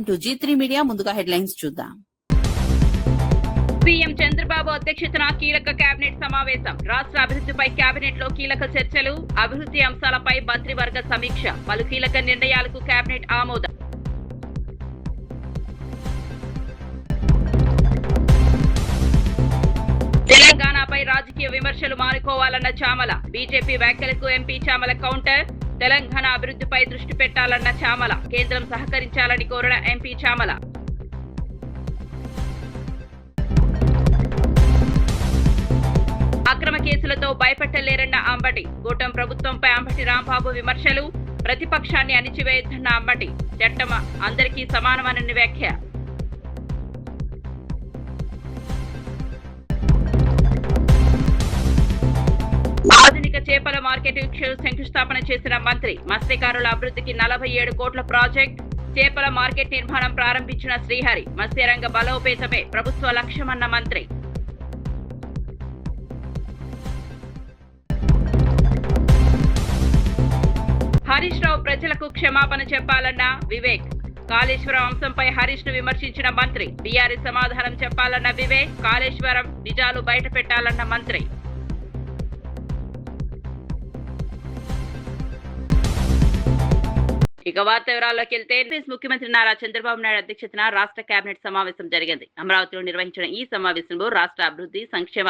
To G3 media. ముందుగా headlines చూద్దాం. CM Chandrababu అధ్యక్షతన కీలక కేబినెట్ సమావేశం. రాష్ట్ర అభివృద్ధిపై కేబినెట్ లో కీలక చర్చలు, అభివృద్ధి అంశాలపై మంత్రివర్గ సమీక్ష. పలు కీలక నిర్ణయాలకు కేబినెట్ ఆమోదం. తెలంగాణపై రాజకీయ విమర్శలు మానుకోవాలన్న చామల. బీజేపీ వ్యాఖ్యలకు ఎంపీ చామల కౌంటర్. తెలంగాణ అభివృద్ధిపై దృష్టి పెట్టాలన్న చామల. కేంద్రం సహకరించాలని కోరిన ఎంపీ చామల. అక్రమ కేసులతో భయపెట్టలేరన్న అంబటి. కూటమి ప్రభుత్వంపై అంబటి రాంబాబు విమర్శలు. ప్రతిపక్షాన్ని అణిచివేయొద్దన్న అంబటి. చట్టం అందరికీ సమానమన్న వ్యాఖ్య. ఆధునిక చేపల మార్కెట్ శంకుస్థాపన చేసిన మంత్రి. మత్స్యకారుల అభివృద్ధికి 47 కోట్ల ప్రాజెక్ట్. చేపల మార్కెట్ నిర్మాణం ప్రారంభించిన శ్రీహరి. మత్స్యరంగ బలోపేతమే ప్రభుత్వ లక్ష్యమన్న మంత్రి. హరీష్ రావు ప్రజలకు క్షమాపణ చెప్పాలన్న వివేక్. కాళేశ్వరం అంశంపై హరీష్ ను విమర్శించిన మంత్రి. బీఆర్ఎస్ సమాధానం చెప్పాలన్న వివేక్. కాళేశ్వరం నిజాలు బయట పెట్టాలన్న మంత్రి. ఇక వార్త వివరాల్లోకి వెళ్తే ముఖ్యమంత్రి నారా చంద్రబాబు నాయుడు అధ్యక్షతన రాష్ట్ర కేబినెట్ సమావేశం జరిగింది. అమరావతిలో నిర్వహించిన ఈ సమావేశంలో రాష్ట్ర అభివృద్ధి, సంక్షేమ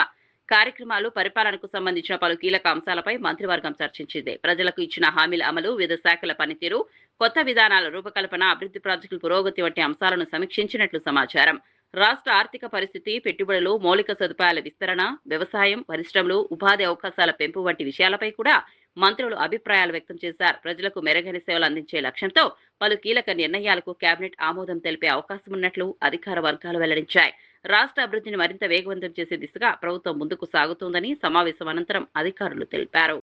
కార్యక్రమాలు, పరిపాలనకు సంబంధించిన పలు కీలక అంశాలపై మంత్రివర్గం చర్చించింది. ప్రజలకు ఇచ్చిన హామీల అమలు, వివిధ శాఖల పనితీరు, కొత్త విధానాల రూపకల్పన, అభివృద్ధి ప్రాజెక్టుల పురోగతి వంటి అంశాలను సమీక్షించినట్లు సమాచారం. రాష్ట్ర ఆర్థిక పరిస్థితి, పెట్టుబడులు, మౌలిక సదుపాయాల విస్తరణ, వ్యవసాయం, పరిశ్రమలు, ఉపాధి అవకాశాల పెంపు వంటి విషయాలపై కూడా మంత్రులు అభిప్రాయాలు వ్యక్తం చేశారు. ప్రజలకు మెరుగైన సేవలు అందించే లక్ష్యంతో పలు కీలక నిర్ణయాలకు కేబినెట్ ఆమోదం తెలిపే అవకాశం ఉన్నట్లు అధికార వర్గాలు వెల్లడించాయి. రాష్ట్ర అభివృద్ధిని మరింత వేగవంతం చేసే దిశగా ప్రభుత్వం ముందుకు సాగుతోందని సమావేశం అనంతరం అధికారులు తెలిపారు.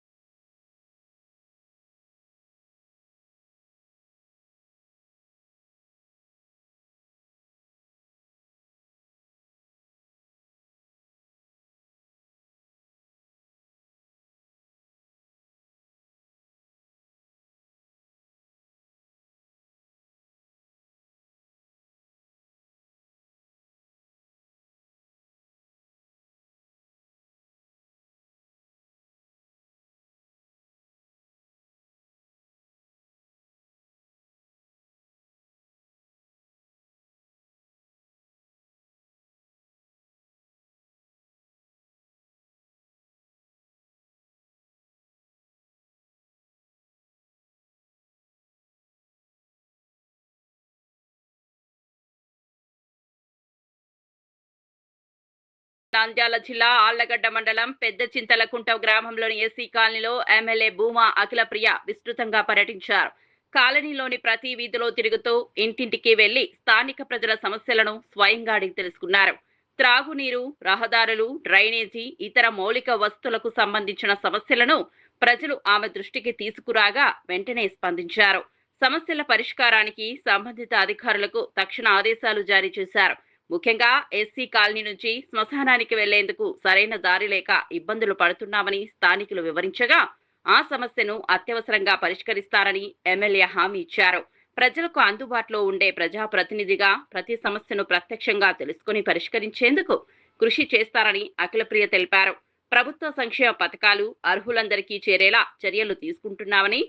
నంద్యాల జిల్లా ఆళ్లగడ్డ మండలం పెద్ద చింతలకుంట గ్రామంలోని ఎస్సీ కాలనీలో ఎమ్మెల్యే భూమా అఖిలప్రియ విస్తృతంగా పర్యటించారు. కాలనీలోని ప్రతి వీధిలో తిరుగుతూ ఇంటింటికి వెళ్లి స్థానిక ప్రజల సమస్యలను స్వయంగా అడిగి తెలుసుకున్నారు. త్రాగునీరు, రహదారులు, డ్రైనేజీ, ఇతర మౌలిక వస్తువులకు సంబంధించిన సమస్యలను ప్రజలు ఆమె దృష్టికి తీసుకురాగా వెంటనే స్పందించారు. సమస్యల పరిష్కారానికి సంబంధిత అధికారులకు తక్షణ ఆదేశాలు జారీ చేశారు. ముఖ్యంగా ఎస్సీ కాలనీ నుంచి శ్మశానానికి వెళ్లేందుకు సరైన దారి లేక ఇబ్బందులు పడుతున్నామని స్థానికులు వివరించగా ఆ సమస్యను అత్యవసరంగా పరిష్కరిస్తారని ఎమ్మెల్యే హామీ ఇచ్చారు. ప్రజలకు అందుబాటులో ఉండే ప్రజాప్రతినిధిగా ప్రతి సమస్యను ప్రత్యక్షంగా తెలుసుకుని పరిష్కరించేందుకు కృషి చేస్తారని అఖిలప్రియ తెలిపారు. ప్రభుత్వ సంక్షేమ పథకాలు అర్హులందరికీ చేరేలా చర్యలు తీసుకుంటున్నామని,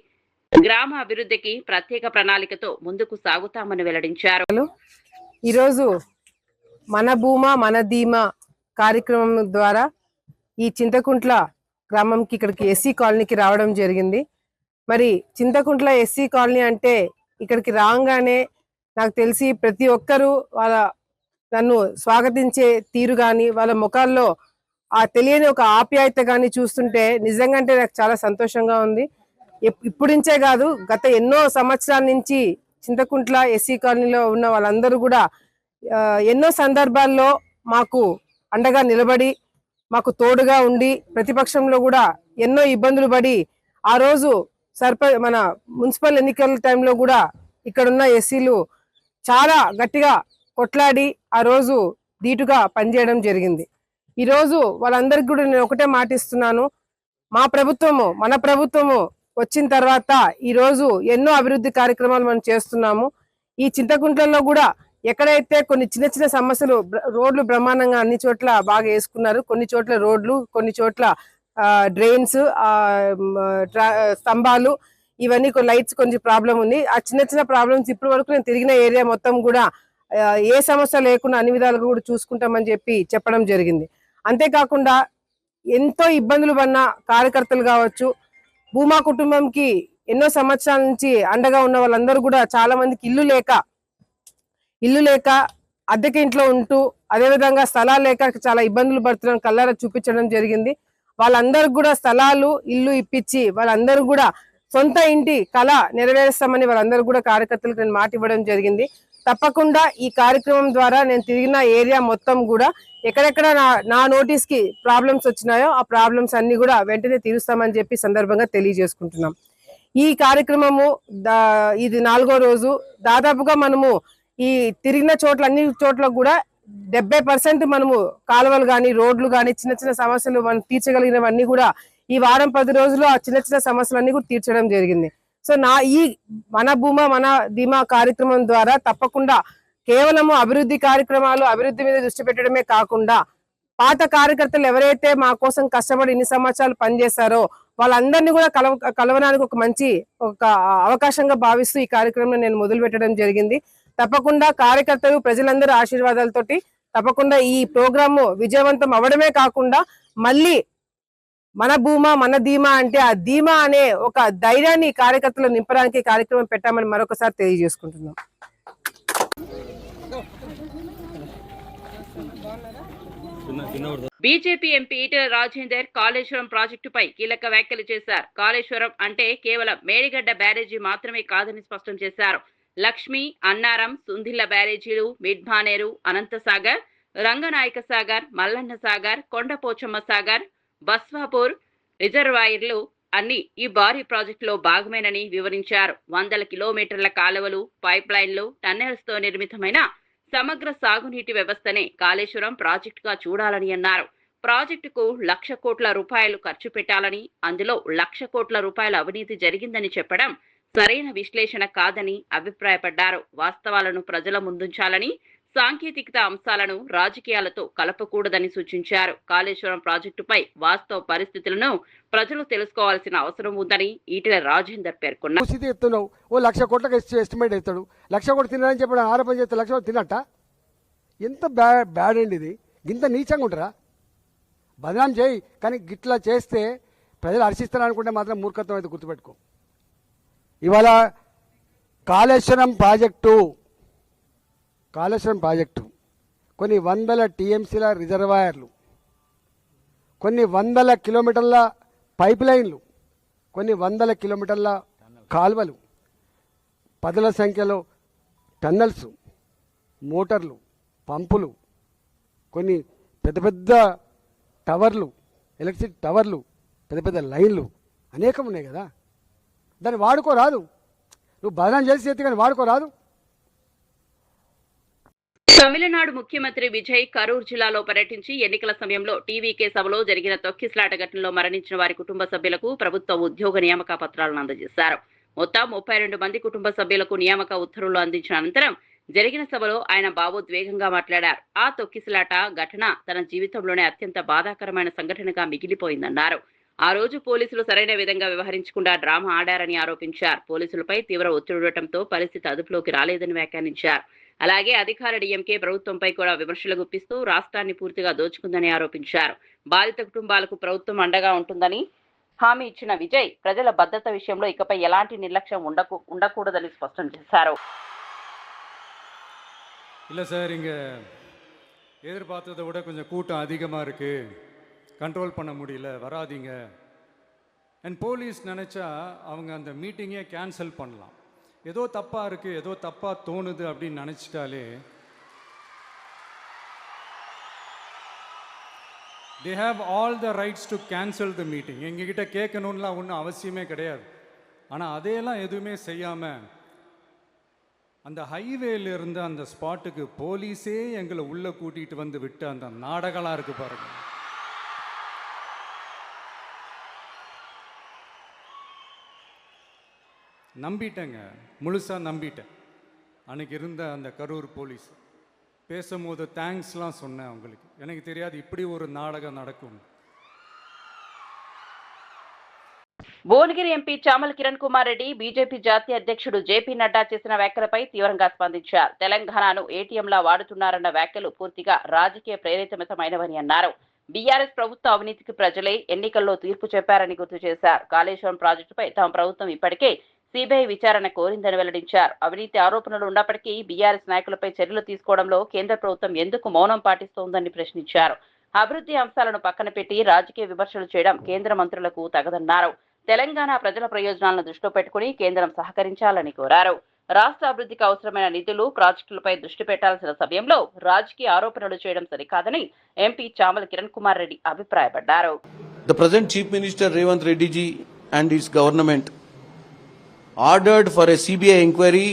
గ్రామ అభివృద్ధికి ప్రత్యేక ప్రణాళికతో ముందుకు సాగుతామని వెల్లడించారు. ఈరోజు మన భూమా మన ధీమా కార్యక్రమం ద్వారా ఈ చింతకుంట్ల గ్రామంకి ఇక్కడికి ఎస్సీ కాలనీకి రావడం జరిగింది. మరి చింతకుంట్ల ఎస్సీ కాలనీ అంటే ఇక్కడికి రాగానే నాకు తెలిసి ప్రతి ఒక్కరూ నన్ను స్వాగతించే తీరు కానీ, వాళ్ళ ముఖాల్లో ఆ తెలియని ఒక ఆప్యాయత కానీ చూస్తుంటే నిజంగా అంటే నాకు చాలా సంతోషంగా ఉంది. ఇప్పుడు నుంచే కాదు, గత ఎన్నో సంవత్సరాల నుంచి చింతకుంట్ల ఎస్సీ కాలనీలో ఉన్న వాళ్ళందరూ కూడా ఎన్నో సందర్భాల్లో మాకు అండగా నిలబడి, మాకు తోడుగా ఉండి, ప్రతిపక్షంలో కూడా ఎన్నో ఇబ్బందులు పడి, ఆ రోజు మన మున్సిపల్ ఎన్నికల టైంలో కూడా ఇక్కడున్న ఎస్సీలు చాలా గట్టిగా కొట్లాడి ఆ రోజు ధీటుగా పనిచేయడం జరిగింది. ఈరోజు వాళ్ళందరికీ కూడా నేను ఒకటే మాటిస్తున్నాను, మన ప్రభుత్వము వచ్చిన తర్వాత ఈరోజు ఎన్నో అభివృద్ధి కార్యక్రమాలు మనం చేస్తున్నాము. ఈ చింతకుంట్లలో కూడా ఎక్కడైతే కొన్ని చిన్న చిన్న సమస్యలు రోడ్లు బ్రహ్మాండంగా అన్ని చోట్ల బాగా వేసుకున్నారు, కొన్ని చోట్ల రోడ్లు, కొన్ని చోట్ల డ్రైన్స్, స్తంభాలు, ఇవన్నీ లైట్స్ కొంచెం ప్రాబ్లం ఉంది. ఆ చిన్న చిన్న ప్రాబ్లమ్స్ ఇప్పటి వరకు నేను తిరిగిన ఏరియా మొత్తం కూడా ఏ సమస్య లేకుండా అన్ని విధాలుగా కూడా చూసుకుంటామని చెప్పడం జరిగింది. అంతేకాకుండా ఎంతో ఇబ్బందులు పడిన కార్యకర్తలు కావచ్చు, భూమా కుటుంబంకి ఎన్నో సంవత్సరాల నుంచి అండగా ఉన్న వాళ్ళందరూ కూడా చాలా మందికి ఇల్లు లేక అద్దెకి ఇంట్లో ఉంటూ, అదేవిధంగా స్థలాలు లేక చాలా ఇబ్బందులు పడుతున్నాం కళ్ళారా చూపించడం జరిగింది. వాళ్ళందరూ కూడా స్థలాలు, ఇల్లు ఇప్పించి వాళ్ళందరూ కూడా సొంత ఇంటి కళ నెరవేరుస్తామని వాళ్ళందరూ కూడా కార్యకర్తలకు నేను మాట ఇవ్వడం జరిగింది. తప్పకుండా ఈ కార్యక్రమం ద్వారా నేను తిరిగిన ఏరియా మొత్తం కూడా ఎక్కడెక్కడ నా నోటీస్ కి ప్రాబ్లమ్స్ వచ్చినాయో ఆ ప్రాబ్లమ్స్ అన్ని కూడా వెంటనే తీరుస్తామని చెప్పి సందర్భంగా తెలియజేసుకుంటున్నాం. ఈ కార్యక్రమము ఇది 4వ రోజు. దాదాపుగా మనము ఈ తిరిగిన చోట్ల అన్ని చోట్ల కూడా 70% మనము కాలువలు కానీ, రోడ్లు కానీ, చిన్న చిన్న సమస్యలు మనం తీర్చగలిగినవన్నీ కూడా ఈ వారం 10 రోజుల్లో ఆ చిన్న చిన్న సమస్యలన్నీ కూడా తీర్చడం జరిగింది. సో ఈ మన భూమా మన ధీమా కార్యక్రమం ద్వారా తప్పకుండా కేవలము అభివృద్ధి కార్యక్రమాలు, అభివృద్ధి మీద దృష్టి పెట్టడమే కాకుండా పాత కార్యకర్తలు ఎవరైతే మా కోసం కష్టపడి ఇన్ని సంవత్సరాలు పనిచేస్తారో వాళ్ళందరినీ కూడా కలవడానికి ఒక అవకాశంగా భావిస్తూ ఈ కార్యక్రమం నేను మొదలు పెట్టడం జరిగింది. తప్పకుండా కార్యకర్తలు, ప్రజలందరూ ఆశీర్వాదాలతోటి తప్పకుండా ఈ ప్రోగ్రాము విజయవంతం అవడమే కాకుండా మళ్ళీ మన భూమా మన ధీమా అంటే ఆ ధీమా అనే ఒక ధైర్యాన్ని కార్యకర్తలు నింపడానికి కార్యక్రమం పెట్టామని మరొకసారి తెలియజేసుకుంటున్నాం. బీజేపీ ఎంపీ ఈటెల రాజేందర్ కాళేశ్వరం ప్రాజెక్టుపై కీలక వ్యాఖ్యలు చేశారు. కాళేశ్వరం అంటే కేవలం మేడిగడ్డ బ్యారేజీ మాత్రమే కాదని స్పష్టం చేశారు. లక్ష్మి, అన్నారం, సుందిళ్ల బ్యారేజీలు, మిడ్మానేరు, అనంతసాగర్, రంగనాయక సాగర్, మల్లన్న సాగర్, కొండపోచమ్మ సాగర్, బస్వాపూర్ రిజర్వాయర్లు అన్ని ఈ భారీ ప్రాజెక్టులో భాగమేనని వివరించారు. 100 కిలోమీటర్ల కాలువలు, పైప్ లైన్లు, టన్నెల్స్ తో నిర్మితమైన సమగ్ర సాగునీటి వ్యవస్థనే కాళేశ్వరం ప్రాజెక్టుగా చూడాలని అన్నారు. ప్రాజెక్టుకు 1,00,000 కోట్ల రూపాయలు ఖర్చు పెట్టాలని, అందులో 1,00,000 కోట్ల రూపాయల అవినీతి జరిగిందని చెప్పడం సరైన విశ్లేషణ కాదని అభిప్రాయపడ్డారు. వాస్తవాలను ప్రజల ముందుంచాలని, సాంకేతికత అంశాలను రాజకీయాలతో కలపకూడదని సూచించారు. కాళేశ్వరం ప్రాజెక్టుపై వాస్తవ పరిస్థితులను ప్రజలు తెలుసుకోవాల్సిన అవసరం ఉందని ఈటెల రాజేందర్ పేర్కొన్నారు. ఓ 1,00,000 కోట్లకు ఎస్టిమేట్ అవుతాడు, 1,00,000 కోట్లు తినాలని చెప్పడం ఆరోపణ చేస్తే 1,00,000 కోట్లు తినట్ట? ఎంత బ్యాడ్ అండి ఇది. ఇంత నీచంగా ఉంటారా? బదనాం చేయి, కానీ గిట్లా చేస్తే ప్రజలు హర్షిస్తారనుకుంటే మాత్రం మూర్ఖత్వం అయితే గుర్తుపెట్టుకో. ఇవాళ కాళేశ్వరం ప్రాజెక్టు కొన్ని 100 టీఎంసీల రిజర్వాయర్లు, కొన్ని 100 కిలోమీటర్ల పైప్ లైన్లు, కొన్ని 100 కిలోమీటర్ల కాల్వలు, 10ల సంఖ్యలో టన్నల్స్, మోటార్లు, పంపులు, కొన్ని పెద్ద పెద్ద టవర్లు, ఎలక్ట్రిసిటీ టవర్లు, పెద్ద పెద్ద లైన్లు అనేకం ఉన్నాయి కదా. దాన్ని వాడుకోరాదు? నువ్వు బదనాం చేసి చేతి కానీ వాడుకోరాదు? తమిళనాడు ముఖ్యమంత్రి విజయ్ కరూర్ జిల్లాలో పర్యటించి ఎన్నికల సమయంలో టీవీకే సభలో జరిగిన తొక్కిసలాట ఘటనలో మరణించిన వారి కుటుంబ సభ్యులకు ప్రభుత్వ ఉద్యోగ నియామక పత్రాలను అందజేశారు. మొత్తం 32 మంది కుటుంబ సభ్యులకు నియామక ఉత్తర్వులు అందించిన అనంతరం జరిగిన సభలో ఆయన భావోద్వేగంగా మాట్లాడారు. ఆ తొక్కిసలాట ఘటన తన జీవితంలోనే అత్యంత బాధాకరమైన సంఘటనగా మిగిలిపోయిందన్నారు. ఆ రోజు పోలీసులు సరైన విధంగా వ్యవహరించకుండా డ్రామా ఆడారని ఆరోపించారు. పోలీసులపై తీవ్ర ఒత్తిడి ఉండటంతో పరిస్థితి అదుపులోకి రాలేదని వ్యాఖ్యానించారు. అలాగే అధికార డీఎంకే ప్రభుత్వంపై కూడా విమర్శలు గుప్పిస్తూ రాష్ట్రాన్ని పూర్తిగా దోచుకుందని ఆరోపించారు. బాధిత కుటుంబాలకు ప్రభుత్వం అండగా ఉంటుందని హామీ ఇచ్చిన విజయ్ ప్రజల భద్రత విషయంలో ఇకపై ఎలాంటి నిర్లక్ష్యం ఉండకూడదని స్పష్టం చేశారు. இல்லை சார், இங்கே எதிர்பார்த்ததை விட கொஞ்சம் கூட்டம் அதிகமாக இருக்குது, கண்ட்ரோல் பண்ண முடியல, வராதிங்க. அண்ட் போலீஸ் நினச்சா அவங்க அந்த மீட்டிங்கே கேன்சல் பண்ணலாம். ஏதோ தப்பாக இருக்குது, ஏதோ தப்பாக தோணுது அப்படின்னு நினச்சிட்டாலே they have all the rights to cancel the meeting. எங்ககிட்ட கேட்கணும்லாம் ஒன்றும் அவசியமே கிடையாது. ஆனால் அதையெல்லாம் எதுவுமே செய்யாமல் அந்த ஹைவேல இருந்து அந்த ஸ்பாட்டுக்கு போலீஸே எங்களை உள்ளே கூட்டிகிட்டு வந்து விட்டு அந்த நாடகம்லாம் இருக்குது பாருங்க. நம்பிட்டேங்க, முழுசாக நம்பிட்டேன். அன்னைக்கு இருந்த அந்த கரூர் போலீஸ் பேசும்போது தேங்க்ஸ்லாம் சொன்னேன் அவங்களுக்கு. எனக்கு தெரியாது இப்படி ஒரு நாடகம் நடக்கும். భువనగిరి ఎంపీ చామల కిరణ్ కుమార్ రెడ్డి బీజేపీ జాతీయ అధ్యక్షుడు జేపీ నడ్డా చేసిన వ్యాఖ్యలపై తీవ్రంగా స్పందించారు. తెలంగాణను ఏటీఎంలా వాడుతున్నారన్న వ్యాఖ్యలు పూర్తిగా రాజకీయ ప్రేరితమైనవని అన్నారు. బీఆర్ఎస్ ప్రభుత్వ అవినీతికి ప్రజలే ఎన్నికల్లో తీర్పు చెప్పారని గుర్తు చేశారు. కాళేశ్వరం ప్రాజెక్టుపై తమ ప్రభుత్వం ఇప్పటికే సిబిఐ విచారణ కోరిందని వెల్లడించారు. అవినీతి ఆరోపణలు ఉన్నప్పటికీ బీఆర్ఎస్ నాయకులపై చర్యలు తీసుకోవడంలో కేంద్ర ప్రభుత్వం ఎందుకు మౌనం పాటిస్తోందని ప్రశ్నించారు. అభివృద్ధి అంశాలను పక్కన పెట్టి రాజకీయ విమర్శలు చేయడం కేంద్ర మంత్రులకు తగదన్నారు. తెలంగాణ ప్రజల ప్రయోజనాలను దృష్టిలో పెట్టుకుని కేంద్రం సహకరించాలని కోరారు. రాష్ట్ర అభివృద్ధికి అవసరమైన నిధులు, ప్రాజెక్టులపై దృష్టి పెట్టాల్సిన సమయంలో రాజకీయ ఆరోపణలు చేయడం సరికాదని ఎంపీ చామల కిరణ్ కుమార్ రెడ్డి అభిప్రాయపడ్డారు. The present Chief Minister Revanth Reddy ji and his government ordered for a CBI inquiry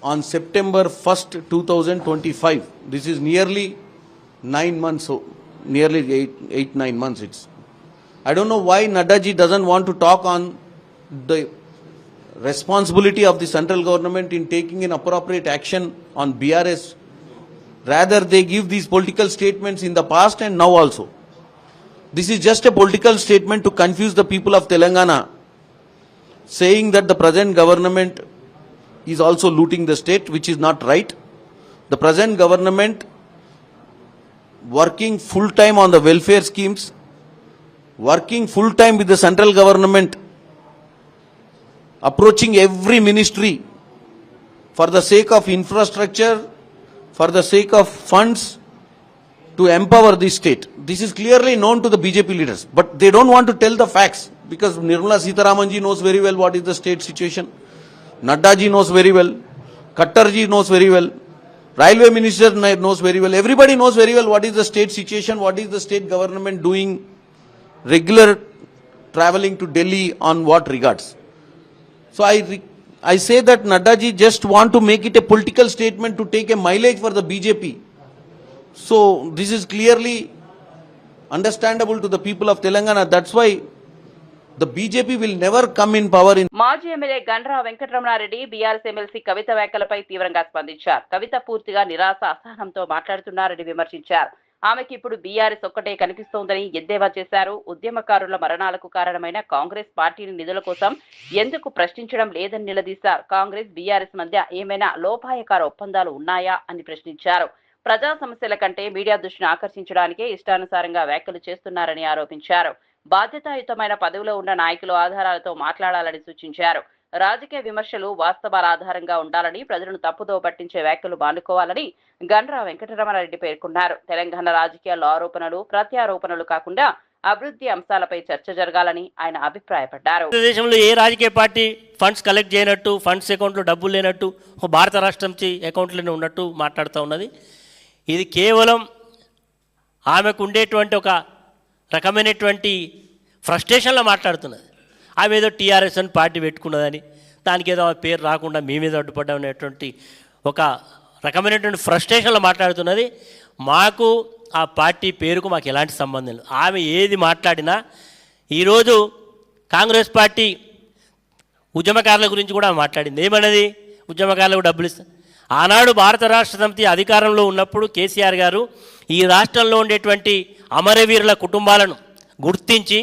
on September 1st, 2025. This is nearly 9 months, nearly 8-9 months it's. I don't know why Nadda ji doesn't want to talk on the responsibility of the central government in taking an appropriate action on BRS. Rather, they give these political statements in the past and now also. This is just a political statement to confuse the people of Telangana, saying that the present government is also looting the state, which is not right. The present government working full time on the welfare schemes, working full time with the central government, approaching every ministry for the sake of infrastructure, for the sake of funds to empower the state. This is clearly known to the BJP leaders, but they don't want to tell the facts because Nirmala Sitharaman ji knows very well what is the state situation. Nadda ji knows very well. Khattar ji knows very well. Railway Minister knows very well. Everybody knows very well what is the state situation, what is the state government doing, regular traveling to Delhi on what regards. So I say that Nadda ji just want to make it a political statement to take a mileage for the BJP. So this is clearly understandable to the people of Telangana. That's why the BJP will never come in power in. మాజీ MLA Gandra Venkataramana Reddy BRS MLC Kavitha వ్యాఖ్యలపై తీవ్రంగా స్పందించారు. కవిత పూర్తిగా నిరాశ, అసహనంతో మాట్లాడుతున్నారని విమర్శించారు. ఆమెకి ఇప్పుడు బీఆర్ఎస్ ఒక్కటే కనిపిస్తోందని ఎద్దేవా చేశారు. ఉద్యమకారుల మరణాలకు కారణమైన కాంగ్రెస్ పార్టీని నిధుల కోసం ఎందుకు ప్రశ్నించడం లేదని నిలదీశారు. కాంగ్రెస్ బీఆర్ఎస్ మధ్య ఏమైనా లోపాయకార ఒప్పందాలు ఉన్నాయా అని ప్రశ్నించారు. ప్రజా సమస్యల కంటే మీడియా దృష్టిని ఆకర్షించడానికే ఇష్టానుసారంగా వ్యాఖ్యలు చేస్తున్నారని ఆరోపించారు. బాధ్యతాయుతమైన పదవిలో ఉన్న నాయకులు ఆధారాలతో మాట్లాడాలని సూచించారు. రాజకీయ విమర్శలు వాస్తవాల ఆధారంగా ఉండాలని, ప్రజలను తప్పుదో పట్టించే వ్యాఖ్యలు మానుకోవాలని గండ్రా వెంకటరమణారెడ్డి పేర్కొన్నారు. తెలంగాణ రాజకీయాల్లో ఆరోపణలు, ప్రత్యారోపణలు కాకుండా అభివృద్ధి అంశాలపై చర్చ జరగాలని ఆయన అభిప్రాయపడ్డారు. దేశంలో ఏ రాజకీయ పార్టీ ఫండ్స్ కలెక్ట్ చేయనట్టు, ఫండ్స్ అకౌంట్లో డబ్బులు లేనట్టు, భారత రాష్ట్రం అకౌంట్లోనే ఉన్నట్టు మాట్లాడుతూ ఉన్నది. ఇది కేవలం ఆమెకు ఉండేటువంటి ఒక రకమైనటువంటి ఫ్రస్ట్రేషన్లో మాట్లాడుతున్నది. ఆమె ఏదో టీఆర్ఎస్ అని పార్టీ పెట్టుకున్నదని, దానికి ఏదో పేరు రాకుండా మీ మీద అడ్డుపడ్డనేటువంటి ఒక రకమైనటువంటి ఫ్రస్ట్రేషన్లో మాట్లాడుతున్నది. మాకు ఆ పార్టీ పేరుకు మాకు ఎలాంటి సంబంధం లేదు. ఆమె ఏది మాట్లాడినా ఈరోజు కాంగ్రెస్ పార్టీ ఉద్యమకారుల గురించి కూడా మాట్లాడింది. ఏమన్నది? ఉద్యమకారులకు డబ్బులు ఇస్తా. ఆనాడు భారత రాష్ట్ర సమితి అధికారంలో ఉన్నప్పుడు కేసీఆర్ గారు ఈ రాష్ట్రంలో ఉండేటువంటి అమరవీరుల కుటుంబాలను గుర్తించి,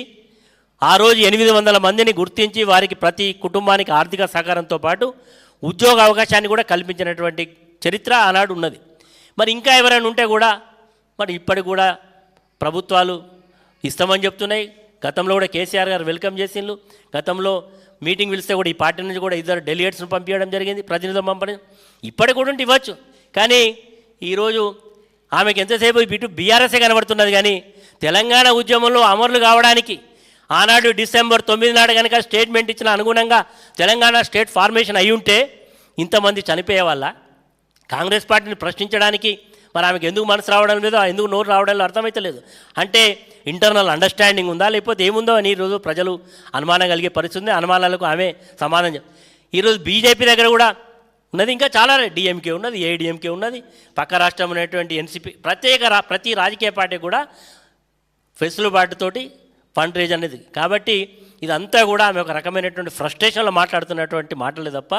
ఆ రోజు 800 మందిని గుర్తించి వారికి ప్రతి కుటుంబానికి ఆర్థిక సహకారంతో పాటు ఉద్యోగ అవకాశాన్ని కూడా కల్పించినటువంటి చరిత్ర ఆనాడు ఉన్నది. మరి ఇంకా ఎవరైనా ఉంటే కూడా మరి ఇప్పటికి కూడా ప్రభుత్వాలు ఇస్తామని చెప్తున్నాయి. గతంలో కూడా కేసీఆర్ గారు వెల్కమ్ చేసిండ్రు. గతంలో మీటింగ్ పిలిస్తే కూడా ఈ పార్టీ నుంచి కూడా 2 డెలిగేట్స్ను పంపించడం జరిగింది, ప్రతినిధులు పంపడం. ఇప్పటికి కూడా ఇవ్వచ్చు. కానీ ఈరోజు ఆమెకి ఎంతసేపు ఇటు బీఆర్ఎస్ఏ కనబడుతున్నది. కానీ తెలంగాణ ఉద్యమంలో అమరులు కావడానికి ఆనాడు డిసెంబర్ 9 నాడు కనుక స్టేట్మెంట్ ఇచ్చిన అనుగుణంగా తెలంగాణ స్టేట్ ఫార్మేషన్ అయి ఉంటే ఇంతమంది చనిపోయే వాళ్ళ. కాంగ్రెస్ పార్టీని ప్రశ్నించడానికి మరి ఆమెకు ఎందుకు మనసు రావడం లేదో, ఎందుకు నోరు రావడం అర్థమైతే లేదు. అంటే ఇంటర్నల్ అండర్స్టాండింగ్ ఉందా లేకపోతే ఏముందో అని ఈరోజు ప్రజలు అనుమానం కలిగే పరిస్థితి ఉంది. అనుమానాలకు ఆమె సమాధానం ఈరోజు బీజేపీ దగ్గర కూడా ఉన్నది. ఇంకా చాలా డిఎంకే ఉన్నది, ఏఐడిఎంకే ఉన్నది, పక్క రాష్ట్రం ఉన్నటువంటి ఎన్సీపీ, ప్రతి రాజకీయ పార్టీ కూడా ఫెసులుబాటుతోటి ఫండ్ రేజ్ అనేది. కాబట్టి ఇదంతా కూడా ఆమె ఒక రకమైనటువంటి ఫ్రస్ట్రేషన్లో మాట్లాడుతున్నటువంటి మాటలే తప్ప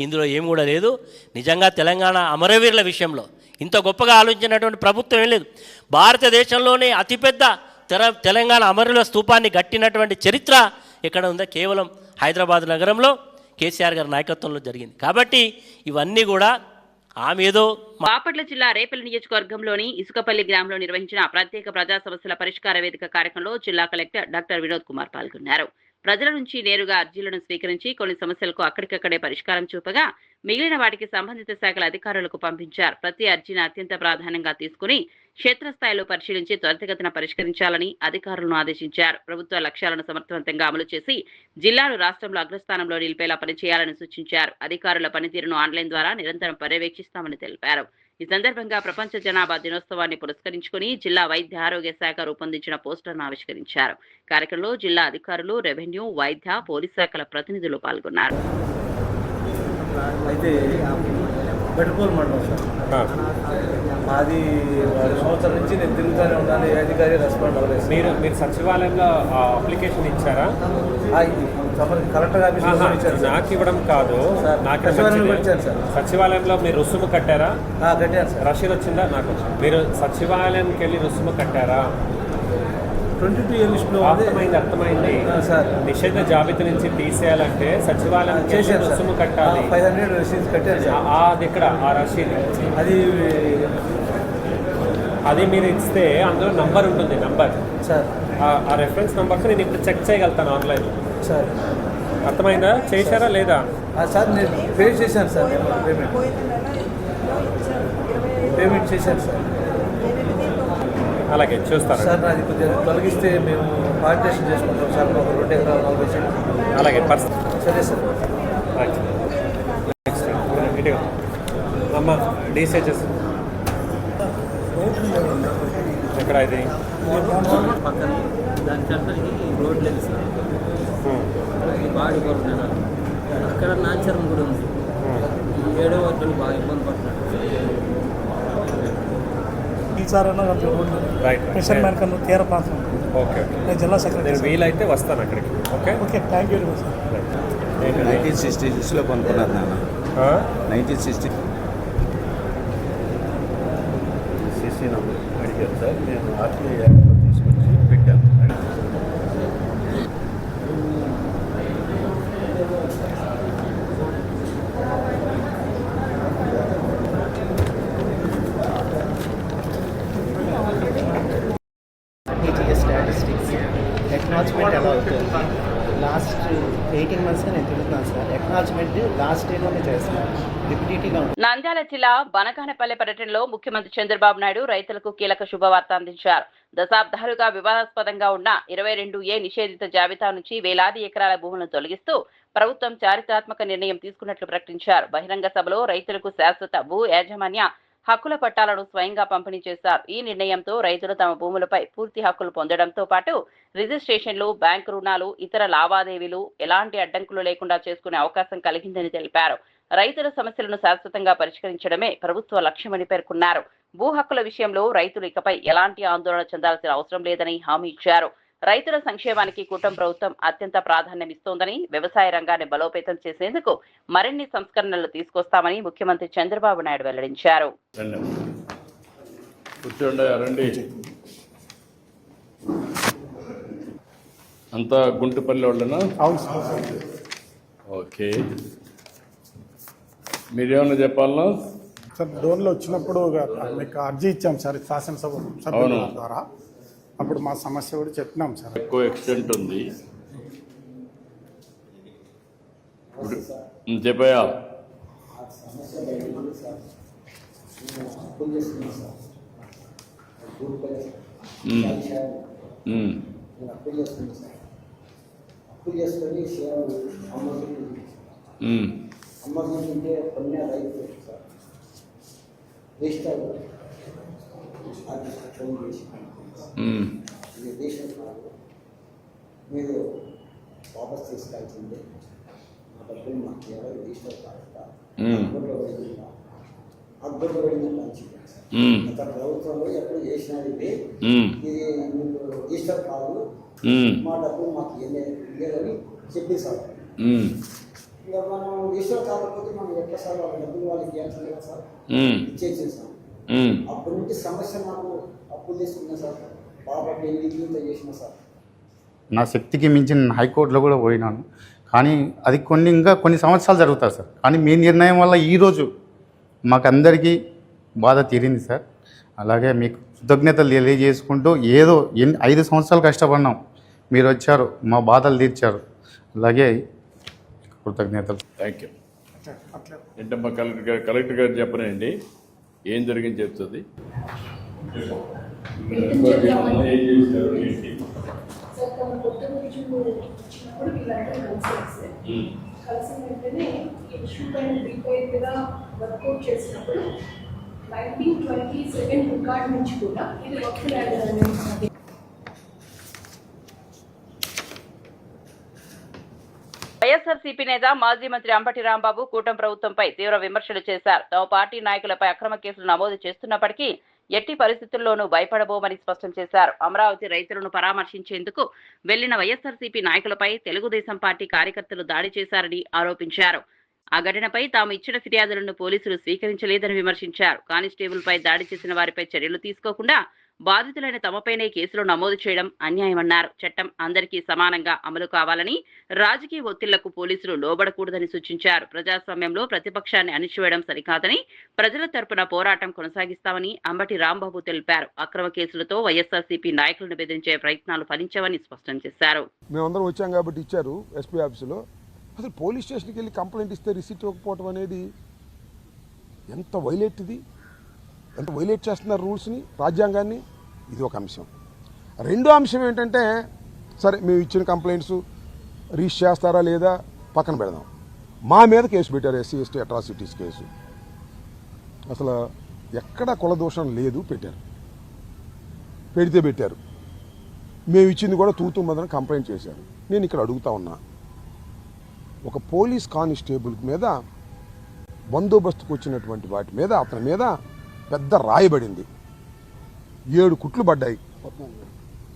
ఇందులో ఏం కూడా లేదు. నిజంగా తెలంగాణ అమరవీరుల విషయంలో ఇంత గొప్పగా ఆలోచించినటువంటి ప్రభుత్వం ఏం లేదు. భారతదేశంలోనే అతిపెద్ద తెలంగాణ అమరుల స్తూపాన్ని కట్టినటువంటి చరిత్ర ఎక్కడ ఉందో కేవలం హైదరాబాద్ నగరంలో కేసీఆర్ గారి నాయకత్వంలో జరిగింది. కాబట్టి ఇవన్నీ కూడా ఆమె ఏదో బాపట్ల జిల్లా రేపల్లి నియోజకవర్గంలోని ఇసుకపల్లి గ్రామంలో నిర్వహించిన ప్రత్యేక ప్రజా సమస్యల పరిష్కార వేదిక కార్యక్రమంలో జిల్లా కలెక్టర్ డాక్టర్ వినోద్ కుమార్ పాల్గొన్నారు. ప్రజల నుంచి నేరుగా అర్జీలను స్వీకరించి కొన్ని సమస్యలకు అక్కడికక్కడే పరిష్కారం చూపగా మిగిలిన వాటికి సంబంధిత శాఖల అధికారులకు పంపించారు. ప్రతి అర్జీని అత్యంత ప్రాధాన్యంగా తీసుకుని క్షేత్రస్థాయిలో పరిశీలించి త్వరితగతిన పరిష్కరించాలని అధికారులను ఆదేశించారు. ప్రభుత్వ లక్ష్యాలను సమర్థవంతంగా అమలు చేసి జిల్లాను రాష్ట్రంలో అగ్రస్థానంలో నిలిపేలా పనిచేయాలని సూచించారు. అధికారుల పనితీరును ఆన్లైన్ ద్వారా నిరంతరం పర్యవేక్షిస్తామని తెలిపారు. ఈ సందర్భంగా ప్రపంచ జనాభా దినోత్సవాన్ని పురస్కరించుకుని జిల్లా వైద్య ఆరోగ్య శాఖ రూపొందించిన పోస్టర్ను ఆవిష్కరించారు. కార్యక్రమంలో జిల్లా అధికారులు, రెవెన్యూ, వైద్య, పోలీస్ శాఖల ప్రతినిధులు పాల్గొన్నారు. అయితే బెటర్పోల్ మండలం సార్ మాది 2 సంవత్సరాల నుంచి నేను తిరుగుతూనే ఉన్నాను. ఏ అధికారి రెస్పాండ్ అవ్వలేదు. మీరు సచివాలయంలో అప్లికేషన్ ఇచ్చారా? కలెక్టర్ ఆఫీస్ ఇచ్చారు. నాకు ఇవ్వడం కాదు, నాకు వచ్చాను సార్. సచివాలయంలో మీరు రుసుము కట్టారా? కట్టాను సార్. రసీదు వచ్చిందా? నాకు మీరు సచివాలయంకి వెళ్ళి రుసుము కట్టారా? 22 ఇయర్ లిస్టులో అర్థమైంది సార్. నిషేధ జాబితా నుంచి తీసేయాలంటే సచివాలయం చేసే రుసుము కట్టాలి. 500 రసీదు కట్టాను సార్. అది ఎక్కడ ఆ రసీదు? అది మీరు ఇస్తే అందులో నంబర్ ఉంటుంది. నంబర్ సార్, ఆ రెఫరెన్స్ నంబర్తో నేను ఇప్పుడు చెక్ చేయగలుగుతాను ఆన్లైన్ సార్. అర్థమైందా? చేశారా లేదా? సార్ నేను పే చేశాను సార్. పేమెంట్ చేశాను సార్. అలాగే చూస్తాను సార్. నాది కొద్దిగా తొలగిస్తే మేము పార్టీషన్ చేసుకుంటాం సార్. ఒక 2 ఎకరాలు 40 సెంట్లు. అలాగే సరే సార్. అమ్మ డీసేజెస్ ఎక్కడ ఇది? పక్కన దాని చట్టకి రోడ్ లేదు సార్. బాడీ కొడుతున్నాను. అక్కడ నాచరం కూడా ఉంది. 7వ వర్గాలు బాగా ఇబ్బంది పడుతున్నారు. రైట్ కన్నా తీర ప్రాంతం. ఓకే, జిల్లా సెక్రటరీ. నేను వీలైతే వస్తాను అక్కడికి. Okay okay, thank you very much sir. 1966లో కొనుక్కున్నారు నాన్న. 1960 సిసి నంబర్ అడిగారు సార్. నేను ఆర్టీఐ యాక్ట్లో తీసుకొచ్చి పెట్టాను. స్టాటిస్టిక్స్ ఎక్నాలజ్మెంట్ ఎలా అవుతుంది? లాస్ట్ 18 months నేను తిరుగుతున్నాను సార్. ఎక్నాలజ్మెంట్ లాస్ట్ డేలోనే చేస్తున్నాను. రిపిటేటివ్గా ఉంటుంది. నంద్యాల జిల్లా బనగానపల్లె పర్యటనలో ముఖ్యమంత్రి చంద్రబాబు నాయుడు రైతులకు కీలక శుభవార్త అందించారు. దశాబ్దాలుగా వివాదాస్పదంగా ఉన్న 22A నిషేధిత జాబితా నుంచి వేలాది ఎకరాల భూములను తొలగిస్తూ ప్రభుత్వం చారిత్రాత్మక నిర్ణయం తీసుకున్నట్లు ప్రకటించారు. బహిరంగ సభలో రైతులకు శాశ్వత భూ యాజమాన్య హక్కుల పట్టాలను స్వయంగా పంపిణీ చేశారు. ఈ నిర్ణయంతో రైతులు తమ భూములపై పూర్తి హక్కులు పొందడంతో పాటు రిజిస్ట్రేషన్లు, బ్యాంకు రుణాలు, ఇతర లావాదేవీలు ఎలాంటి అడ్డంకులు లేకుండా చేసుకునే అవకాశం కలిగిందని తెలిపారు. రైతుల సమస్యలను శాశ్వతంగా పరిష్కరించడమే ప్రభుత్వ లక్ష్యమని పేర్కొన్నారు. భూ హక్కుల విషయంలో రైతులు ఇకపై ఎలాంటి ఆందోళన చెందాల్సిన అవసరం లేదని హామీ ఇచ్చారు. రైతుల సంక్షేమానికి కూటమి ప్రభుత్వం అత్యంత ప్రాధాన్యం ఇస్తోందని, వ్యవసాయ రంగాన్ని బలోపేతం చేసేందుకు మరిన్ని సంస్కరణలు తీసుకొస్తామని ముఖ్యమంత్రి చంద్రబాబు నాయుడు వెల్లడించారు. అంతా గుంటుపల్లి వాళ్ళనా? అవును సార్. ఓకే, మీరేమన్నా చెప్పాలన్నా సార్? డోన్లో వచ్చినప్పుడు మీకు అర్జీ ఇచ్చాం సార్ శాసనసభ సభ్యుల ద్వారా. అప్పుడు మా సమస్య కూడా చెప్పినాం సార్. ఎక్కువ ఎక్స్టెంట్ ఉంది. చెప్పయా? మీరు వాపస్ తీసుకోవాల్సిందే. మా డబ్బులు మాకు రిజిస్టర్ కాకుండా అద్భుతమైన గత ప్రభుత్వంలో ఎప్పుడు చేసినది ఇది మీకు రిజిస్టర్ కాదు, మా డబ్బులు మాకు ఇవ్వలేదని చెప్పింది సార్. ఇక మనం రిజిస్టర్ కాకపోతే మనం ఎట్లా సార్ వాళ్ళ డబ్బులు వాళ్ళకి ఇవ్వాల్సింది కదా సార్, ఇచ్చేసి సార్. అప్పటి నుంచి సమస్య నాకు అప్పులు తీసుకున్నా సార్, బాబా పెళ్లి ఇంత చేసిన సార్. నా శక్తికి మించిన హైకోర్టులో కూడా పోయినాను, కానీ అది ఇంకా కొన్ని సంవత్సరాలు జరుగుతుంది సార్. కానీ మీ నిర్ణయం వల్ల ఈరోజు మాకందరికీ బాధ తీరింది సార్. అలాగే మీకు కృతజ్ఞతలు తెలియజేసుకుంటూ ఏదో 5 సంవత్సరాలు కష్టపడినాం, మీరు వచ్చారు, మా బాధలు తీర్చారు, అలాగే కృతజ్ఞతలు. Thank you. ఏంటమ్మా కలెక్టర్ గారు చెప్పనండి ఏం జరిగింది చెప్తుంది. కలిసి వెంటనే ఈ ఇష్యూ పైన డీటెయిల్గా వర్కౌట్ చేసినప్పుడు 1927 రికార్డ్ నుంచి కూడా ఇది వర్క్ అనేది. వైఎస్ఆర్సీపీ నేత మాజీ మంత్రి అంబటి రాంబాబు కూటమి ప్రభుత్వంపై తీవ్ర విమర్శలు చేశారు. తమ పార్టీ నాయకులపై అక్రమ కేసులు నమోదు చేస్తున్నప్పటికీ ఎట్టి పరిస్థితుల్లోనూ భయపడబోమని స్పష్టం చేశారు. అమరావతి రైతులను పరామర్శించేందుకు వెళ్లిన వైఎస్ఆర్సీపీ నాయకులపై తెలుగుదేశం పార్టీ కార్యకర్తలు దాడి చేశారని ఆరోపించారు. ఆ ఘటనపై తాము ఇచ్చిన ఫిర్యాదులను పోలీసులు స్వీకరించలేదని విమర్శించారు. కానిస్టేబుల్పై దాడి చేసిన వారిపై చర్యలు తీసుకోకుండా బాధితులైన తమపైనే కేసులు నమోదు చేయడం అన్యాయమన్నారు. చట్టం అందరికీ సమానంగా అమలు కావాలని, రాజకీయ ఒత్తిళ్లకు పోలీసులు లోబడకూడదని సూచించారు. ప్రజాస్వామ్యంలో ప్రతిపక్షాన్ని అణిచివేయడం సరికాదని, ప్రజల తరపున పోరాటం కొనసాగిస్తామని అంబటి రాంబాబు తెలిపారు. అక్రమ కేసులతో వైఎస్ఆర్సీపీ నాయకులను బెదిరించే ప్రయత్నాలు ఫలించవని స్పష్టం చేశారు. మేమందరం వచ్చాం కాబట్టి ఇచ్చారు ఎస్పీ ఆఫీసులో. అసలు పోలీస్ స్టేషన్కి వెళ్ళి కంప్లైంట్ ఇస్తే రిసీట్ ఇవ్వకపోవడం అనేది ఎంత వైలేట్, ఇది ఎంత వైలేట్ చేస్తున్నారు రూల్స్ని, రాజ్యాంగాన్ని. ఇది ఒక అంశం. రెండో అంశం ఏంటంటే, సరే మేము ఇచ్చిన కంప్లైంట్స్ రీచ్ చేస్తారా లేదా పక్కన పెడదాం, మా మీద కేసు పెట్టారు, ఎస్సీ ఎస్టీ అట్రాసిటీస్ కేసు. అసలు ఎక్కడ కులదోషం లేదు, పెట్టారు. మేము ఇచ్చింది కూడా తూతుమ్మదని కంప్లైంట్ చేశారు. నేను ఇక్కడ అడుగుతా ఉన్నా, ఒక పోలీస్ కానిస్టేబుల్ మీద బందోబస్తుకు వచ్చినటువంటి వాటి మీద అతని మీద పెద్ద రాయబడింది. 7 కుట్లు పడ్డాయి,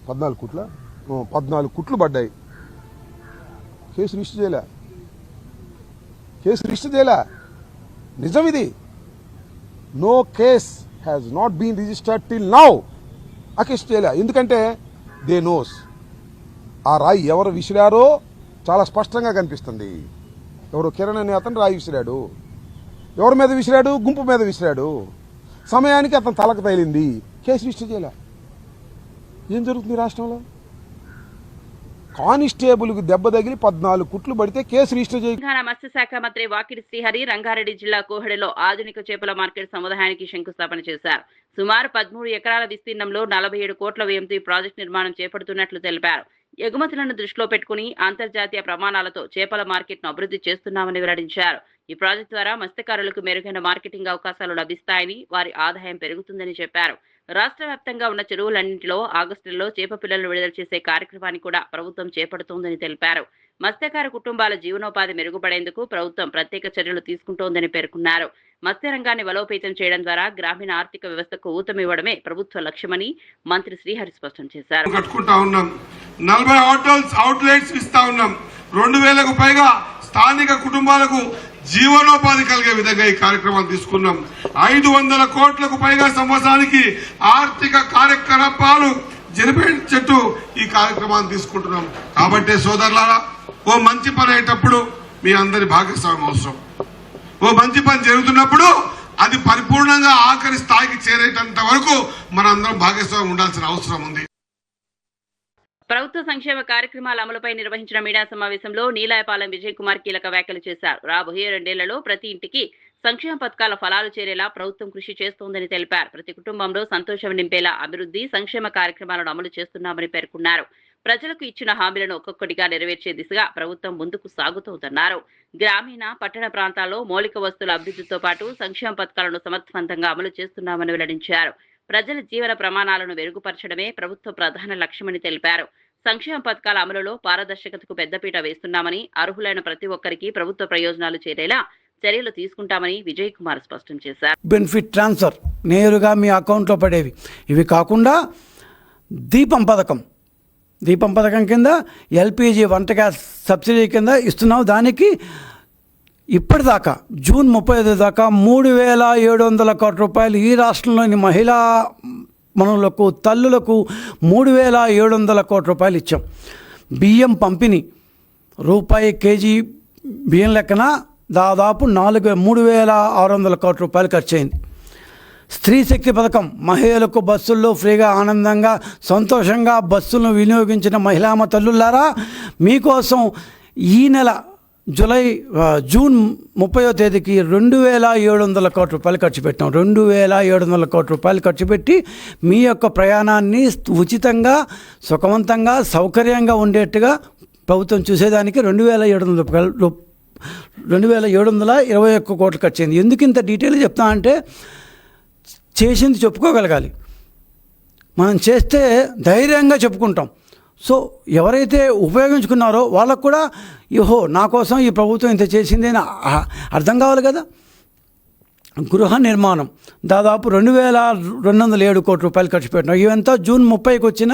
14 కుట్లు పడ్డాయి. కేసు రిజిస్టర్ చేయలే. నిజం ఇది. No case has not been registered till now. ఆ కేసు చేయలే. ఎందుకంటే దే నోస్ ఆ రాయి ఎవరు విసిరారో చాలా స్పష్టంగా కనిపిస్తుంది. ఎవరు కిరణ్ అనే అతను రాయి విసిరాడు. ఎవరి మీద విసిరాడు? గుంపు మీద విసిరాడు. సమయానికి అతను తలకు తగిలింది. కేసు రిజిస్టర్ చేయలే. ఏం జరుగుతుంది రాష్ట్రంలో? కానిస్టేబుల్కి దెబ్బ తగిలి 14 కుట్లు పడితే కేసు రిజిస్టర్ చేయ. తెలంగాణ మత్స్యశాఖ మంత్రి వాకిటి శ్రీహరి రంగారెడ్డి జిల్లా కోహెడలో ఆధునిక చేపల మార్కెట్ సముదాయానికి శంకుస్థాపన చేశారు. సుమారు 13 ఎకరాల విస్తీర్ణంలో 47 కోట్ల వ్యయంతో ఈ ప్రాజెక్టు నిర్మాణం చేపడుతున్నట్లు తెలిపారు. ఎగుమతులను దృష్టిలో పెట్టుకుని అంతర్జాతీయ ప్రమాణాలతో చేపల మార్కెట్ను అభివృద్ధి చేస్తున్నామని వెల్లడించారు. ఈ ప్రాజెక్టు ద్వారా మత్స్యకారులకు మెరుగైన మార్కెటింగ్ అవకాశాలు లభిస్తాయని, వారి ఆదాయం పెరుగుతుందని చెప్పారు. రాష్ట్ర వ్యాప్తంగా ఉన్న చెరువులన్నింటిలో ఆగస్టులో చేప పిల్లలను విడుదల చేసే కార్యక్రమాన్ని కూడా ప్రభుత్వం చేపడుతోందని తెలిపారు. మత్స్యకార కుటుంబాల జీవనోపాధి మెరుగుపడేందుకు ప్రభుత్వం ప్రత్యేక చర్యలు తీసుకుంటోందని పేర్కొన్నారు. మత్స్య రంగాన్ని బలోపేతం చేయడం ద్వారా గ్రామీణ ఆర్థిక వ్యవస్థకు ఊతమివ్వడమే ప్రభుత్వ లక్ష్యమని మంత్రి శ్రీహరి స్పష్టం చేశారు. 40 హోటల్స్ అవుట్లెట్స్ ఇస్తా ఉన్నాం. 2000కు పైగా స్థానిక కుటుంబాలకు జీవనోపాధి కలిగే విధంగా ఈ కార్యక్రమాలు తీసుకున్నాం. 500 కోట్లకు పైగా సంవత్సరానికి ఆర్థిక కార్యకలాపాలు జరిపేటట్టు ఈ కార్యక్రమాన్ని తీసుకుంటున్నాం. కాబట్టి సోదరులారా, ఓ మంచి పని అయ్యేటప్పుడు మీ అందరి భాగస్వామ్యం అవసరం. ఓ మంచి పని జరుగుతున్నప్పుడు అది పరిపూర్ణంగా ఆఖరి స్థాయికి చేరేటంత వరకు మనందరం భాగస్వామ్యం ఉండాల్సిన అవసరం ఉంది. ప్రభుత్వ సంక్షేమ కార్యక్రమాల అమలుపై నిర్వహించిన మీడియా సమావేశంలో నీలాయపాలెం విజయ్ కుమార్ కీలక వ్యాఖ్యలు చేశారు. రాబోయే 2 ఏళ్లలో ప్రతి ఇంటికి సంక్షేమ పథకాల ఫలాలు చేరేలా ప్రభుత్వం కృషి చేస్తోందని తెలిపారు. ప్రతి కుటుంబంలో సంతోషం నింపేలా అభివృద్ధి సంక్షేమ కార్యక్రమాలను అమలు చేస్తున్నామని పేర్కొన్నారు. ప్రజలకు ఇచ్చిన హామీలను ఒక్కొక్కటిగా నెరవేర్చే దిశగా ప్రభుత్వం ముందుకు సాగుతోందన్నారు. గ్రామీణ, పట్టణ ప్రాంతాల్లో మౌలిక వస్తువుల అభివృద్ధితో పాటు సంక్షేమ పథకాలను సమర్థవంతంగా అమలు చేస్తున్నామని వెల్లడించారు. ప్రజల జీవన ప్రమాణాలను మెరుగుపరచడమే ప్రభుత్వ ప్రధాన లక్ష్యమని తెలిపారు. సంక్షేమ పథకాల అమలులో పారదర్శకతకు పెద్దపీట వేస్తున్నామని, అర్హులైన ప్రతి ఒక్కరికి ప్రభుత్వ ప్రయోజనాలు చేరేలా చర్యలు తీసుకుంటామని విజయ్ కుమార్ స్పష్టం చేశారు. బెనిఫిట్ ట్రాన్స్ఫర్ నేరుగా మీ అకౌంట్లో పడేవి. ఇవి కాకుండా దీపం పథకం కింద ఎల్పిజి వంట గ్యాస్ సబ్సిడీ కింద ఇస్తున్నాం. దానికి ఇప్పటిదాకా జూన్ 30 దాకా 3,700 కోట్ల రూపాయలు ఈ రాష్ట్రంలోని మహిళా మనులకు తల్లులకు 3,700 కోట్ల రూపాయలు ఇచ్చాం. బియ్యం పంపిణీ రూపాయి కేజీ బియ్యం లెక్కన దాదాపు 3,600 కోట్ల రూపాయలు ఖర్చు అయింది. స్త్రీ శక్తి పథకం మహిళలకు బస్సుల్లో ఫ్రీగా ఆనందంగా సంతోషంగా బస్సులను వినియోగించిన మహిళామ తల్లులారా, మీకోసం ఈ నెల జూన్ 30వ తేదీకి 2,700 కోట్ల రూపాయలు ఖర్చు పెట్టాం. 2,700 కోట్ల రూపాయలు ఖర్చు పెట్టి మీ యొక్క ప్రయాణాన్ని ఉచితంగా సుఖవంతంగా సౌకర్యంగా ఉండేట్టుగా ప్రభుత్వం చూసేదానికి 2,721 కోట్లు ఖర్చు అయింది. ఎందుకు ఇంత డీటెయిల్గా చెప్తా అంటే చేసింది చెప్పుకోగలగాలి. మనం చేస్తే ధైర్యంగా చెప్పుకుంటాం. సో ఎవరైతే ఉపయోగించుకున్నారో వాళ్ళకు కూడా ఓహో నా కోసం ఈ ప్రభుత్వం ఇంత చేసింది అని అర్థం కావాలి కదా. గృహ నిర్మాణం దాదాపు 2,207 కోట్ల రూపాయలు ఖర్చు పెట్టినాం. ఇవంతా జూన్ 30కి వచ్చిన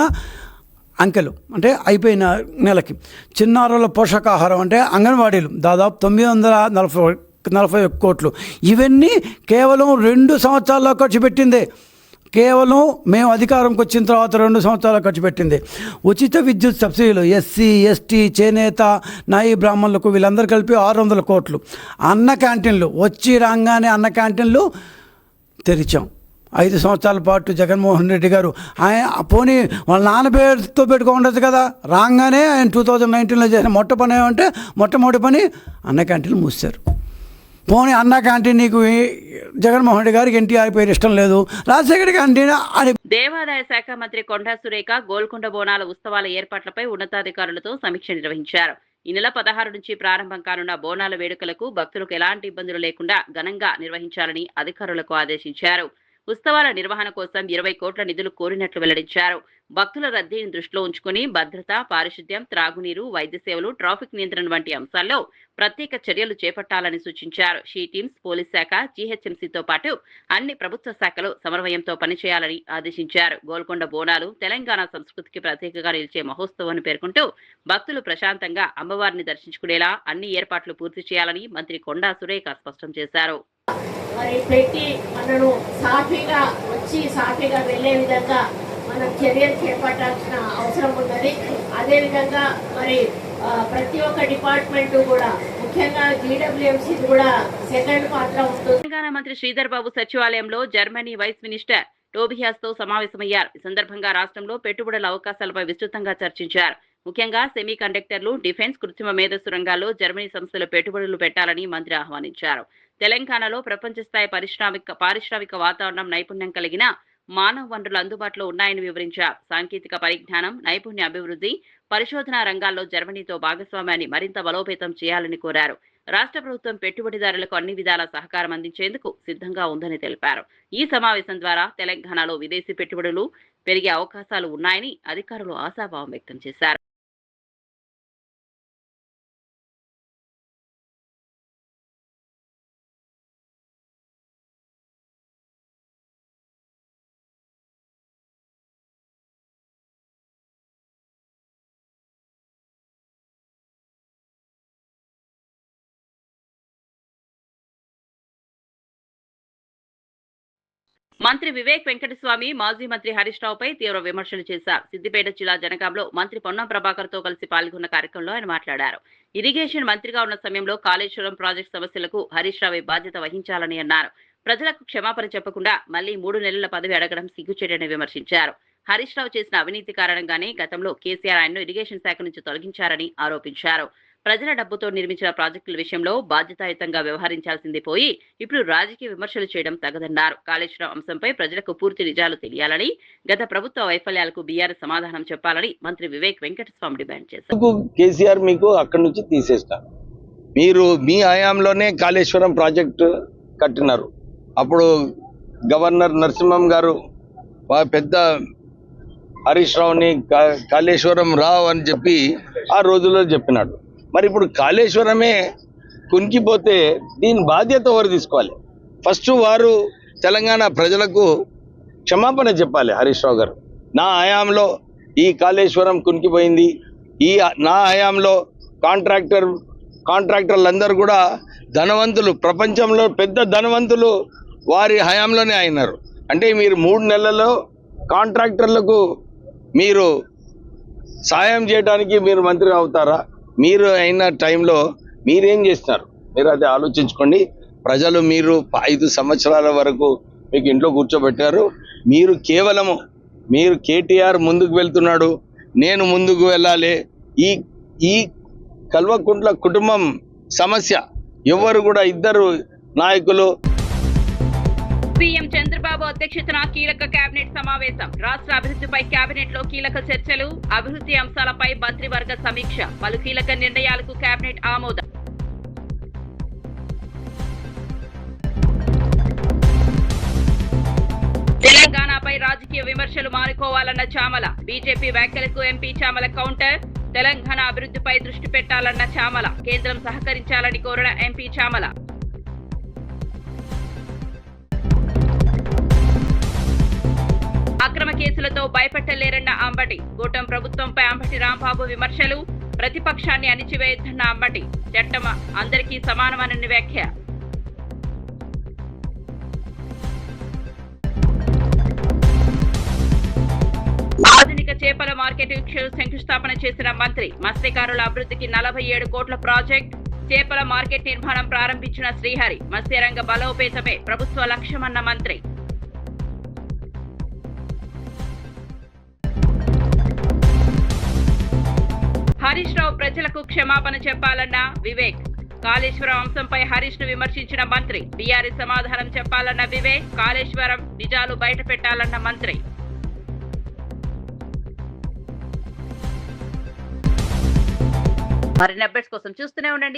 అంకెలు, అంటే అయిపోయిన నెలకి. చిన్నారుల పోషకాహారం అంటే అంగన్వాడీలు దాదాపు 941 కోట్లు. ఇవన్నీ కేవలం 2 సంవత్సరాల్లో ఖర్చు పెట్టిందే. కేవలం మేము అధికారంకి వచ్చిన తర్వాత 2 సంవత్సరాలు ఖర్చు పెట్టింది. ఉచిత విద్యుత్ సబ్సిడీలు ఎస్సీ ఎస్టీ చేనేత నాయి బ్రాహ్మణులకు వీళ్ళందరూ కలిపి 600 కోట్లు. అన్న క్యాంటీన్లు వచ్చి రాగానే అన్న క్యాంటీన్లు తెరిచాం. 5 సంవత్సరాల పాటు జగన్మోహన్ రెడ్డి గారు ఆయన పోనీ వాళ్ళ నాన్న పేరుతో పెట్టుకోండదు కదా. రాగానే ఆయన 2019లో చేసిన మొట్టమొదటి పని అన్న క్యాంటీన్లు మూసారు. పోనీ అన్న క్యాంటీన్ నీకు జగన్మోహన్ రెడ్డి గారికి ఎన్టీఆర్ పేరు ఇష్టం లేదు, రాజశేఖర్ క్యాంటీన్ అని. దేవాదాయ శాఖ మంత్రి కొండా సురేఖ గోల్కొండ బోనాల ఉత్సవాల ఏర్పాట్లపై ఉన్నతాధికారులతో సమీక్ష నిర్వహించారు. ఈ నెల 16 నుంచి ప్రారంభం కానున్న బోనాల వేడుకలకు భక్తులకు ఎలాంటి ఇబ్బందులు లేకుండా ఘనంగా నిర్వహించాలని అధికారులకు ఆదేశించారు. ఉత్సవాల నిర్వహణ కోసం 20 కోట్ల నిధులు కోరినట్లు వెల్లడించారు. భక్తుల రద్దీని దృష్టిలో ఉంచుకుని భద్రత, పారిశుద్ధ్యం, త్రాగునీరు, వైద్య సేవలు, ట్రాఫిక్ నియంత్రణ వంటి అంశాల్లో ప్రత్యేక చర్యలు చేపట్టాలని సూచించారు. షీ టీమ్స్, పోలీస్ శాఖ, జీహెచ్ఎంసీతో పాటు అన్ని ప్రభుత్వ శాఖలు సమన్వయంతో పనిచేయాలని ఆదేశించారు. గోల్కొండ బోనాలు తెలంగాణ సంస్కృతికి ప్రత్యేకంగా నిలిచే మహోత్సవం పేర్కొంటూ భక్తులు ప్రశాంతంగా అమ్మవారిని దర్శించుకునేలా అన్ని ఏర్పాట్లు పూర్తి చేయాలని మంత్రి కొండా సురేఖ స్పష్టం చేశారు. మరి పెట్టి మనను సాఫీగా వచ్చి సాఫీగా వెళ్లే విధంగా మనం చర్యలు చేపట్టాల్సిన అవసరం ఉన్నది. అదేవిధంగా మరి ప్రతి ఒక్క డిపార్ట్మెంట్ కూడా ముఖ్యంగా జీడబ్ల్యూఎంసీ కూడా సెకండ్ పాత్ర ఉంటుంది. తెలంగాణ మంత్రి శ్రీధర్ బాబు సచివాలయంలో జర్మనీ వైస్ మినిస్టర్ టోబియాస్ తో సమావేశమయ్యారు. ఈ సందర్భంగా రాష్ట్రంలో పెట్టుబడుల అవకాశాలపై విస్తృతంగా చర్చించారు. ముఖ్యంగా సెమీ కండక్టర్లు, డిఫెన్స్, కృత్రిమ మేధస్సు రంగాల్లో జర్మనీ సంస్థలు పెట్టుబడులు పెట్టాలని మంత్రి ఆహ్వానించారు. తెలంగాణలో ప్రపంచ స్థాయి పారిశ్రామిక వాతావరణం, నైపుణ్యం కలిగిన మానవ వనరులు అందుబాటులో ఉన్నాయని వివరించారు. సాంకేతిక పరిజ్ఞానం, నైపుణ్య అభివృద్ధి, పరిశోధన రంగాల్లో జర్మనీతో భాగస్వామ్యాన్ని మరింత బలోపేతం చేయాలని కోరారు. రాష్ట్ర ప్రభుత్వం పెట్టుబడిదారులకు అన్ని విధాల సహకారం అందించేందుకు సిద్ధంగా ఉందని తెలిపారు. ఈ సమావేశం ద్వారా తెలంగాణలో విదేశీ పెట్టుబడులు పెరిగే అవకాశాలు ఉన్నాయని అధికారులు ఆశాభావం వ్యక్తం చేశారు. మంత్రి వివేక్ వెంకటస్వామి మాజీ మంత్రి హరీష్ రావుపై తీవ్ర విమర్శలు చేశారు. సిద్దిపేట జిల్లా జనగాంలో మంత్రి పొన్నం ప్రభాకర్ తో కలిసి పాల్గొన్న కార్యక్రమంలో ఆయన మాట్లాడారు. ఇరిగేషన్ మంత్రిగా ఉన్న సమయంలో కాళేశ్వరం ప్రాజెక్టు సమస్యలకు హరీష్ రావే బాధ్యత వహించాలని అన్నారు. ప్రజలకు క్షమాపణ చెప్పకుండా మళ్లీ 3 నెలల పదవి అడగడం సిగ్గుచేటని విమర్శించారు. హరీష్ రావు చేసిన అవినీతి కారణంగానే గతంలో కేసీఆర్ ఆయన్ను ఇరిగేషన్ శాఖ నుంచి తొలగించారని ఆరోపించారు. ప్రజల డబ్బుతో నిర్మించిన ప్రాజెక్టుల విషయంలో బాధ్యతాయుతంగా వ్యవహరించాల్సింది పోయి ఇప్పుడు రాజకీయ విమర్శలు చేయడం తగదన్నారు. కాళేశ్వరం అంశంపై ప్రజలకు పూర్తి నిజాలు తెలియాలని, గత ప్రభుత్వ వైఫల్యాలకు బీఆర్ఎస్ సమాధానం చెప్పాలని మంత్రి వివేక్ వెంకటస్వామి డిమాండ్ చేశారు. కేసీఆర్ మీకు అక్కడి నుంచి తీసేస్తారు. మీరు మీ హయాంలోనే కాళేశ్వరం ప్రాజెక్టు కట్టినారు. అప్పుడు గవర్నర్ నరసింహం గారు పెద్ద హరీష్ రావుని కాళేశ్వరం రావు అని చెప్పి ఆ రోజుల్లో చెప్పినాడు. మరి ఇప్పుడు కాళేశ్వరమే కునికిపోతే దీని బాధ్యత ఎవరు తీసుకోవాలి? ఫస్ట్ వారు తెలంగాణ ప్రజలకు క్షమాపణ చెప్పాలి. హరీష్ రావు గారు, నా హయాంలో ఈ కాళేశ్వరం కునికిపోయింది, నా హయాంలో కాంట్రాక్టర్లందరూ కూడా ధనవంతులు, ప్రపంచంలో పెద్ద ధనవంతులు వారి హయాంలోనే అయినారు. అంటే మీరు 3 నెలల్లో కాంట్రాక్టర్లకు మీరు సాయం చేయడానికి మీరు మంత్రి అవుతారా? మీరు అయిన టైంలో మీరేం చేస్తున్నారు? మీరు అది ఆలోచించుకోండి. ప్రజలు మీరు 5 సంవత్సరాల వరకు మీకు ఇంట్లో కూర్చోబెట్టారు. మీరు కేటీఆర్ ముందుకు వెళ్తున్నాడు, నేను ముందుకు వెళ్ళాలి. ఈ కల్వకుంట్ల కుటుంబం సమస్య ఎవరు కూడా ఇద్దరు నాయకులు. సీఎం చంద్రబాబు అధ్యక్షతన కీలక కేబినెట్ సమావేశం. రాష్ట్ర అభివృద్ధిపై కేబినెట్ లో కీలక చర్చలు, అభివృద్ధి అంశాలపై మంత్రివర్గ సమీక్ష, పలు కీలక నిర్ణయాలకు కేబినెట్ ఆమోదం. తెలంగాణపై రాజకీయ విమర్శలు మానుకోవాలన్న చామల. బీజేపీ వ్యాఖ్యలకు ఎంపీ చామల కౌంటర్. తెలంగాణ అభివృద్ధిపై దృష్టి పెట్టాలన్న చామల. కేంద్రం సహకరించాలని కోరిన ఎంపీ చామల. అక్రమ కేసులతో భయపెట్టలేరన్న అంబటి. కూటమి ప్రభుత్వంపై అంబటి రాంబాబు విమర్శలు. ప్రతిపక్షాన్ని అణిచివేయొద్దన్న అంబటి. చట్టం అందరికీ సమానమని వ్యాఖ్య. ఆధునిక చేపల మార్కెటింగ్ శంకుస్థాపన చేసిన మంత్రి. మత్స్యకారుల అభివృద్ధికి 47 కోట్ల ప్రాజెక్ట్. చేపల మార్కెట్ నిర్మాణం ప్రారంభించిన శ్రీహరి. మత్స్యరంగ బలోపేతమే ప్రభుత్వ లక్ష్యమన్న మంత్రి. హరీష్ రావు ప్రజలకు క్షమాపణ చెప్పాలన్న వివేక్. కాళేశ్వరం అంశంపై హరీష్ ను విమర్శించిన మంత్రి. బీఆర్ఎస్ సమాధానం చెప్పాలన్న వివేక్. కాళేశ్వరం నిజాలు బయట పెట్టాలన్న మంత్రి. మరిన్ని అప్డేట్స్ కోసం చూస్తూనే ఉండండి